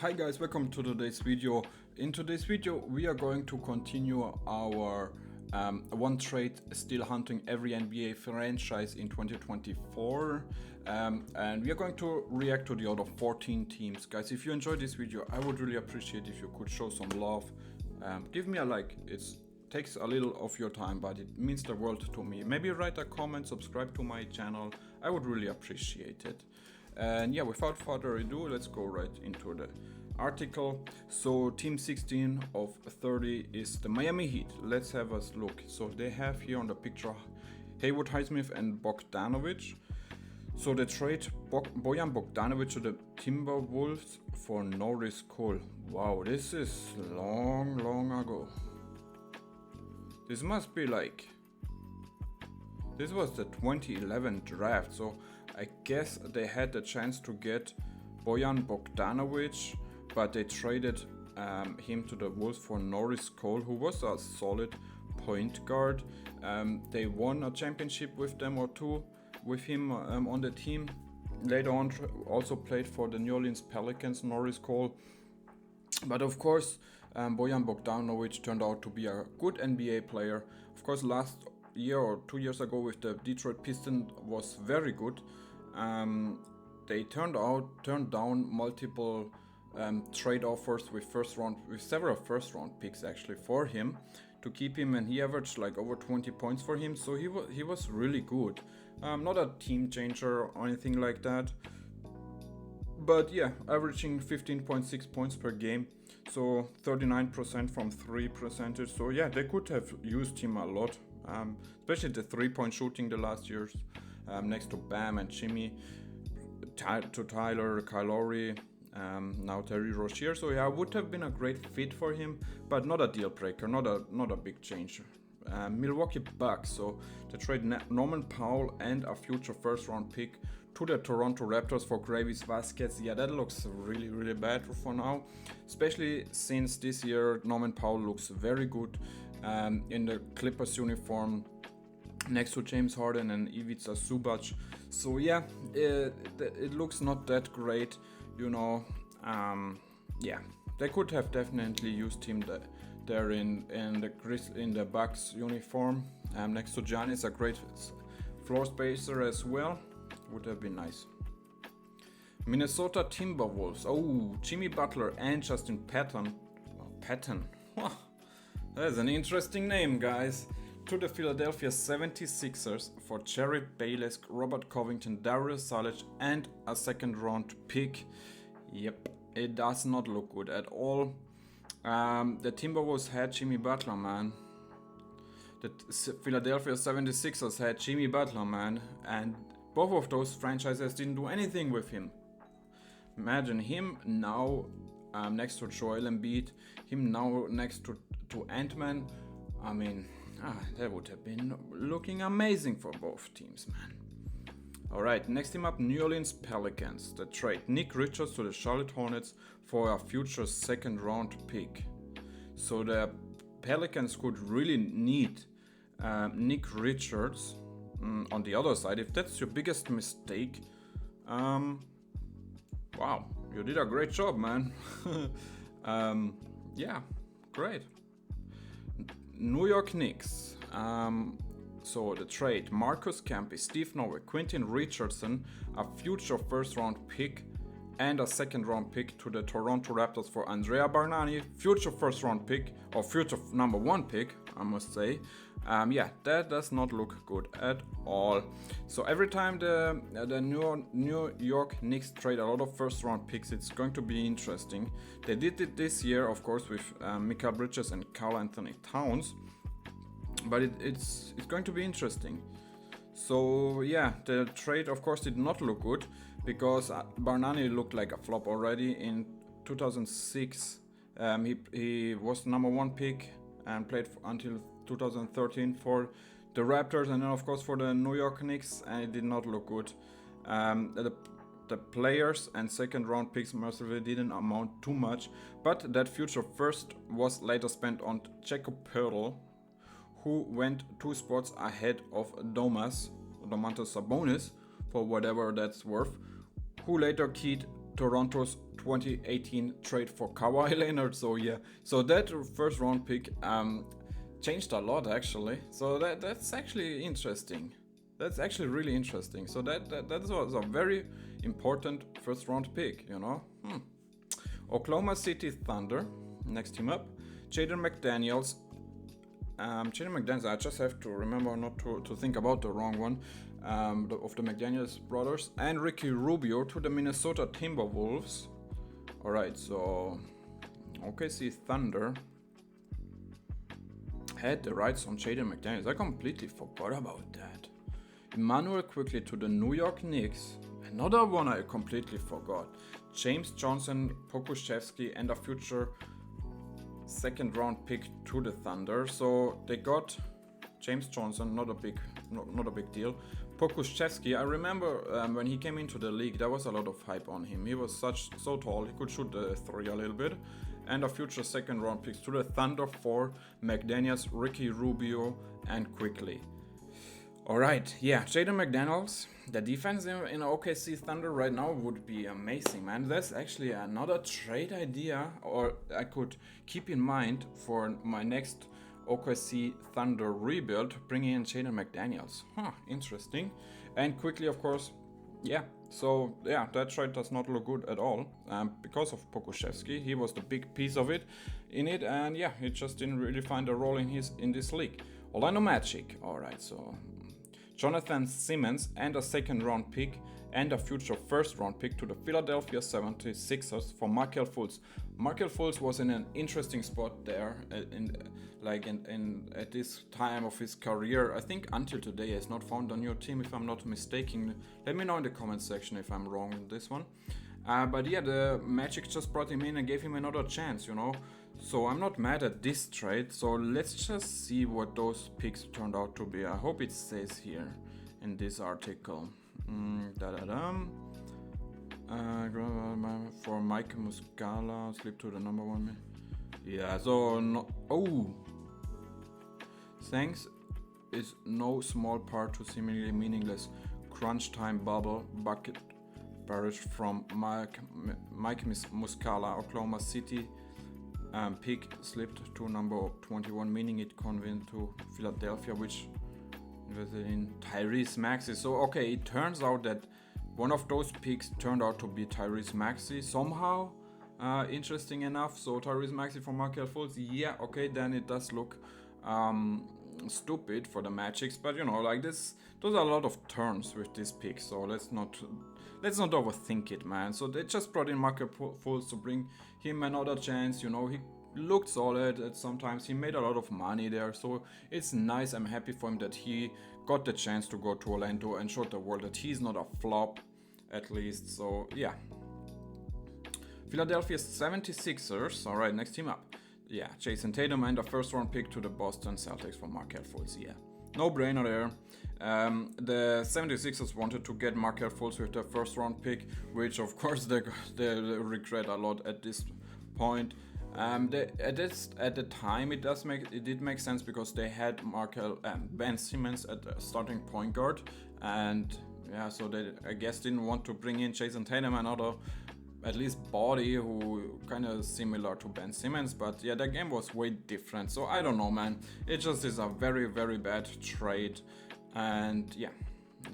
Hi guys, welcome to today's video. In today's video we are going to continue our one trade still hunting every NBA franchise in 2024 and we are going to react to the other 14 teams. Guys, if you enjoyed this video, I would really appreciate if you could show some love. Give me a like. It takes a little of your time, but it means the world to me. Maybe write a comment, subscribe to my channel. I would really appreciate it. And yeah, without further ado, let's go right into the article. So team 16 of 30 is the Miami Heat. Let's have a look. So they have here on the picture Haywood Highsmith and Bogdanovic. So they trade Bojan Bogdanovic to the Timberwolves for Norris Cole. Wow, this is long ago. This must be like, this was the 2011 draft, so I guess they had the chance to get Bojan Bogdanovic, but they traded him to the Wolves for Norris Cole, who was a solid point guard. They won a championship with them or two with him on the team. Later on also played for the New Orleans Pelicans, Norris Cole. But of course, Bojan Bogdanovic turned out to be a good NBA player. Of course, last year or 2 years ago with the Detroit Pistons was very good. They turned down multiple trade offers with several first round picks actually for him to keep him, and he averaged like over 20 points for him, so he was really good. Not a team changer or anything like that, but yeah, averaging 15.6 points per game, so 39% from 3 percentage. So yeah, they could have used him a lot, especially the 3-point shooting the last years, next to Bam and Jimmy, to Tyler, Kyle Lowry, now Terry Rozier. So yeah, would have been a great fit for him, but not a deal breaker, not a big change. Milwaukee Bucks, so they trade Norman Powell and a future first round pick to the Toronto Raptors for Gravis Vasquez. Yeah, that looks really bad for now, especially since this year Norman Powell looks very good in the Clippers uniform next to James Harden and Ivica Zubac. So yeah, it looks not that great, you know. Yeah, they could have definitely used him there in the Bucks uniform next to Giannis, a great floor spacer as well. Would have been nice. Minnesota Timberwolves. Oh, Jimmy Butler and Justin Patton. Patton. That's an interesting name, guys. To the Philadelphia 76ers for Jerry Bayless, Robert Covington, Darius Saric, and a second round pick. Yep, it does not look good at all. The Timberwolves had Jimmy Butler, man. The Philadelphia 76ers had Jimmy Butler, man. And both of those franchises didn't do anything with him. Imagine him now next to Joel Embiid, him now next to Ant-Man. I mean, that would have been looking amazing for both teams, man. Alright, next team up, New Orleans Pelicans. The trade Nick Richards to the Charlotte Hornets for a future second round pick. So the Pelicans could really need Nick Richards. On the other side, if that's your biggest mistake, wow, you did a great job, man. Yeah, great. New York Knicks. So the trade Marcus Camby, Steve Noah, Quentin Richardson, a future first round pick and a second round pick to the Toronto Raptors for Andrea Bargnani, future first round pick, or future number 1 pick, I must say. Yeah, that does not look good at all. So every time the New York Knicks trade a lot of first round picks, it's going to be interesting. They did it this year, of course, with Mikal Bridges and Karl Anthony Towns, but it's going to be interesting. So yeah, the trade of course did not look good because Bargnani looked like a flop already in 2006. He was number 1 pick and played until 2013 for the Raptors, and then of course for the New York Knicks, and it did not look good. The players and second round picks mercifully didn't amount too much, but that future first was later spent on Jakob Poeltl, who went 2 spots ahead of Domantas Sabonis, for whatever that's worth, who later keyed Toronto's 2018 trade for Kawhi Leonard. So yeah, so that first round pick changed a lot actually. So that's actually interesting. That's actually really interesting. So that was a very important first round pick, you know. Oklahoma City Thunder, next team up. Jaden McDaniels. Jaden McDaniels, I just have to remember not to think about the wrong one of the McDaniels brothers. And Ricky Rubio to the Minnesota Timberwolves. Alright, so OKC Thunder had the rights on Jaden McDaniels. I completely forgot about that. Emmanuel Quickley to the New York Knicks. Another one I completely forgot. James Johnson, Pokusevski, and a future second round pick to the Thunder. So they got James Johnson, not a big deal. Pokusevski, I remember when he came into the league, there was a lot of hype on him. He was so tall, he could shoot the three a little bit. And a future second round picks to the Thunder for McDaniels, Ricky Rubio, and Quickley. Alright, yeah, Jaden McDaniels, the defense in OKC Thunder right now would be amazing, man. That's actually another trade idea, or I could keep in mind for my next OKC Thunder rebuild, bringing in Jaden McDaniels. Interesting. And Quickley, of course, yeah. So, yeah, that trade does not look good at all because of Pokusevski. He was the big piece of it, and yeah, he just didn't really find a role in this league. Orlando Magic, alright, so Jonathan Simmons and a second round pick and a future first round pick to the Philadelphia 76ers for Markelle Fultz. Markelle Fultz was in an interesting spot there at this time of his career. I think until today he has not found a new team, if I'm not mistaken. Let me know in the comment section if I'm wrong with this one. But yeah, the Magic just brought him in and gave him another chance, you know. So I'm not mad at this trade. So let's just see what those picks turned out to be. I hope it says here in this article. For Mike Muscala, slip to the number one. Yeah, so no. Oh, thanks is no small part to seemingly meaningless crunch time bubble bucket barrage from Mike Muscala, Oklahoma City. Pick slipped to number 21, meaning it convened to Philadelphia, which invested in Tyrese Maxey. So okay, it turns out that one of those picks turned out to be Tyrese Maxey somehow. Interesting enough. So Tyrese Maxey for Markelle Fultz. Yeah, okay, then it does look stupid for the Magics, but you know, like this, those are a lot of turns with this pick. So let's not overthink it, man. So they just brought in Markelle Fultz to bring him another chance. You know, he looked solid at sometimes. He made a lot of money there, so it's nice. I'm happy for him that he got the chance to go to Orlando and showed the world that he's not a flop, at least. So yeah. Philadelphia 76ers. All right, next team up. Yeah, Jason Tatum and a first round pick to the Boston Celtics for Markelle Fultz. Yeah, no brainer there. The 76ers wanted to get Markelle Fultz with their first round pick, which of course they regret a lot at this point. At the time it did make sense because they had Ben Simmons at the starting point guard, and yeah, so they I guess didn't want to bring in Jason Tatum, another at least body who kind of similar to Ben Simmons, but yeah, the game was way different. So I don't know, man. It just is a very, very bad trade, and yeah,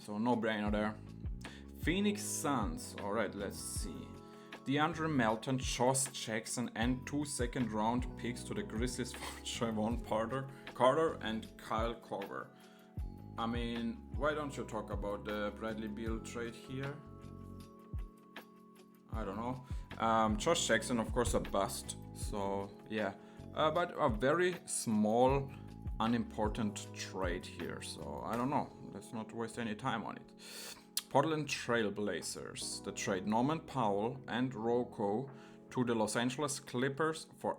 so no brainer there. Phoenix Suns. All right, let's see. DeAndre Melton, Josh Jackson, and 2 second round picks to the Grizzlies for Javon Carter and Kyle Korver. I mean, why don't you talk about the Bradley Beal trade here? I don't know. Josh Jackson, of course, a bust. So yeah, but a very small, unimportant trade here. So I don't know. Let's not waste any time on it. Portland Trail Blazers. The trade Norman Powell and Rocco to the Los Angeles Clippers for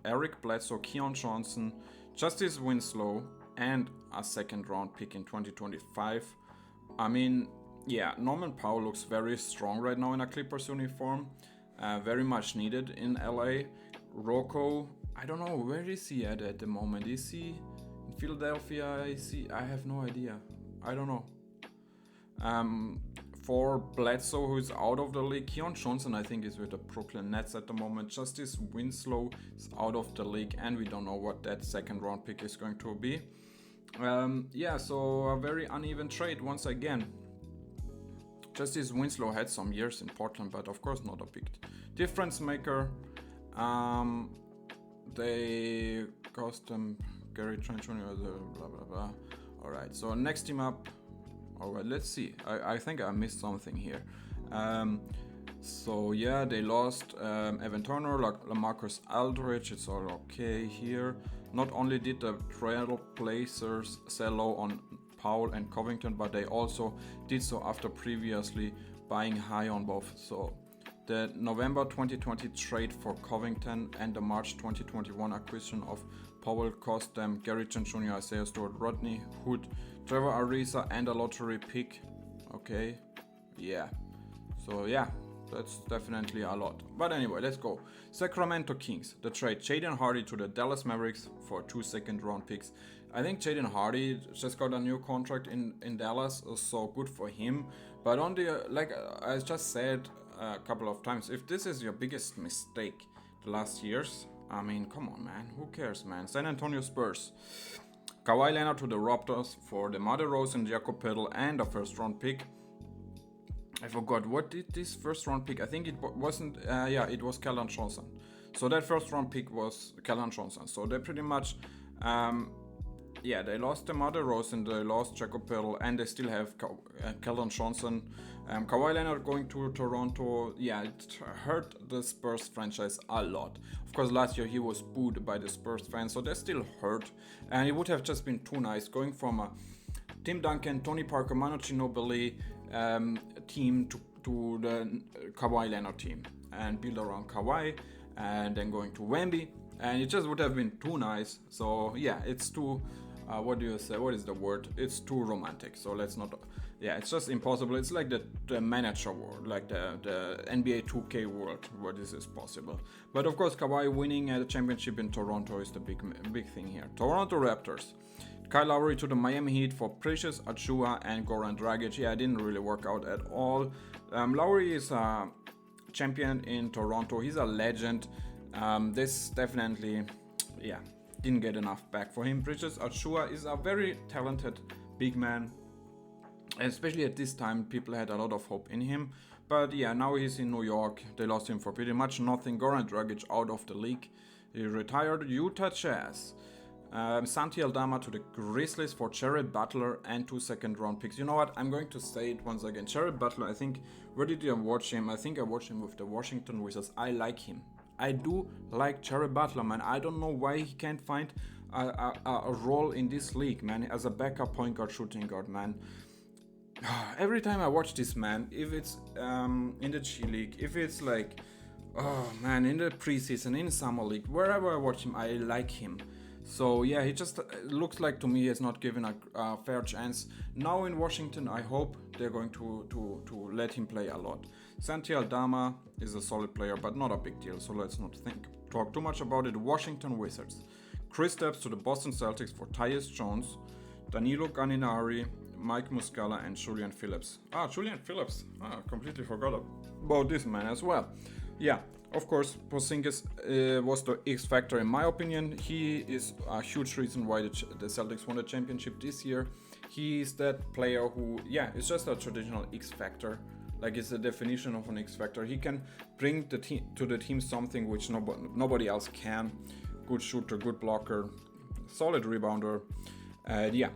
Eric Bledsoe, Keon Johnson, Justice Winslow, and a second round pick in 2025. I mean, yeah, Norman Powell looks very strong right now in a Clippers uniform. Very much needed in LA. Rocco, I don't know, where is he at the moment? Is he in Philadelphia? I have no idea. I don't know. for Bledsoe, who is out of the league. Keon Johnson, I think, is with the Brooklyn Nets at the moment. Justice Winslow is out of the league, and we don't know what that second round pick is going to be. Yeah, so a very uneven trade once again. Justice Winslow had some years in Portland, but of course not a big difference maker. They cost them Gary Trent Jr. blah blah blah. Alright, so next team up. Alright, let's see. I think I missed something here. So yeah, they lost Evan Turner, LaMarcus Aldridge. It's all okay here. Not only did the Trailblazers sell low on Powell and Covington, but they also did so after previously buying high on both. So the November 2020 trade for Covington and the March 2021 acquisition of Powell cost them Gary Trent Jr., Isaiah Stewart, Rodney Hood, Trevor Ariza, and a lottery pick. Okay, yeah. So yeah, that's definitely a lot. But anyway, let's go. Sacramento Kings, the trade Jaden Hardy to the Dallas Mavericks for 2 second-round picks. I think Jaden Hardy just got a new contract in Dallas, so good for him. But on the, like I just said a couple of times, if this is your biggest mistake the last years, I mean, come on, man. Who cares, man? San Antonio Spurs. Kawhi Leonard to the Raptors for DeMar DeRozan, Jakob Poeltl, and a first-round pick. I forgot, what did this first-round pick? I think it wasn't, yeah, it was Keldon Johnson. So that first-round pick was Keldon Johnson. So they pretty much, yeah, they lost DeMar DeRozan, they lost Jakob Poeltl, and they still have Keldon Johnson. Kawhi Leonard going to Toronto, yeah, it hurt the Spurs franchise a lot. Of course, last year he was booed by the Spurs fans, so they're still hurt. And it would have just been too nice going from a Tim Duncan, Tony Parker, Manu Ginobili team to the Kawhi Leonard team and build around Kawhi, and then going to Wemby, and it just would have been too nice. So yeah, it's too what do you say, what is the word, it's too romantic, so let's not, yeah, it's just impossible. It's like the manager world, like the NBA 2K world where this is possible. But of course, Kawhi winning a championship in Toronto is the big thing here. Toronto Raptors, Kyle Lowry to the Miami Heat for Precious Achiuwa and Goran Dragic. Yeah, it didn't really work out at all. Lowry is a champion in Toronto. He's a legend. This definitely, yeah, didn't get enough back for him. Precious Achiuwa is a very talented big man. Especially at this time, people had a lot of hope in him. But yeah, now he's in New York. They lost him for pretty much nothing. Goran Dragic out of the league. He retired. Utah Jazz. Santi Aldama to the Grizzlies for Jared Butler and 2 second-round picks. You know what? I'm going to say it once again. Jared Butler, I think, where did I watch him? I think I watched him with the Washington Wizards. I like him. I do like Jared Butler, man. I don't know why he can't find a role in this league, man, as a backup point guard, shooting guard, man. Every time I watch this man, if it's in the G League, if it's like, oh man, in the preseason, in summer league, wherever I watch him, I like him. So yeah, he just looks like to me he has not given a fair chance. Now in Washington, I hope they're going to let him play a lot. Santi Aldama is a solid player, but not a big deal, so let's not talk too much about it. Washington Wizards. Kristaps to the Boston Celtics for Tyus Jones, Danilo Gallinari, Mike Muscala, and Julian Phillips. Julian Phillips. Completely forgot about this man as well. Yeah, of course, Porzingis was the X factor in my opinion. He is a huge reason why the Celtics won the championship this year. He is that player who, yeah, it's just a traditional X factor. Like, it's the definition of an X factor. He can bring to the team something which nobody else can. Good shooter, good blocker, solid rebounder. Yeah.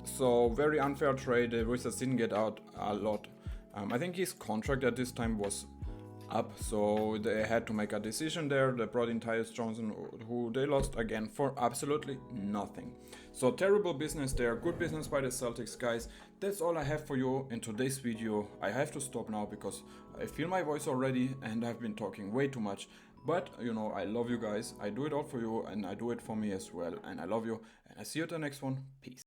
So very unfair trade. The Wizards didn't get out a lot. I think his contract at this time was up, so they had to make a decision there. They brought in Tyus Johnson, who they lost again for absolutely nothing. So terrible business there. Good business by the Celtics, guys. That's all I have for you in today's video. I have to stop now because I feel my voice already and I've been talking way too much. But, you know, I love you guys. I do it all for you and I do it for me as well. And I love you. And I see you at the next one. Peace.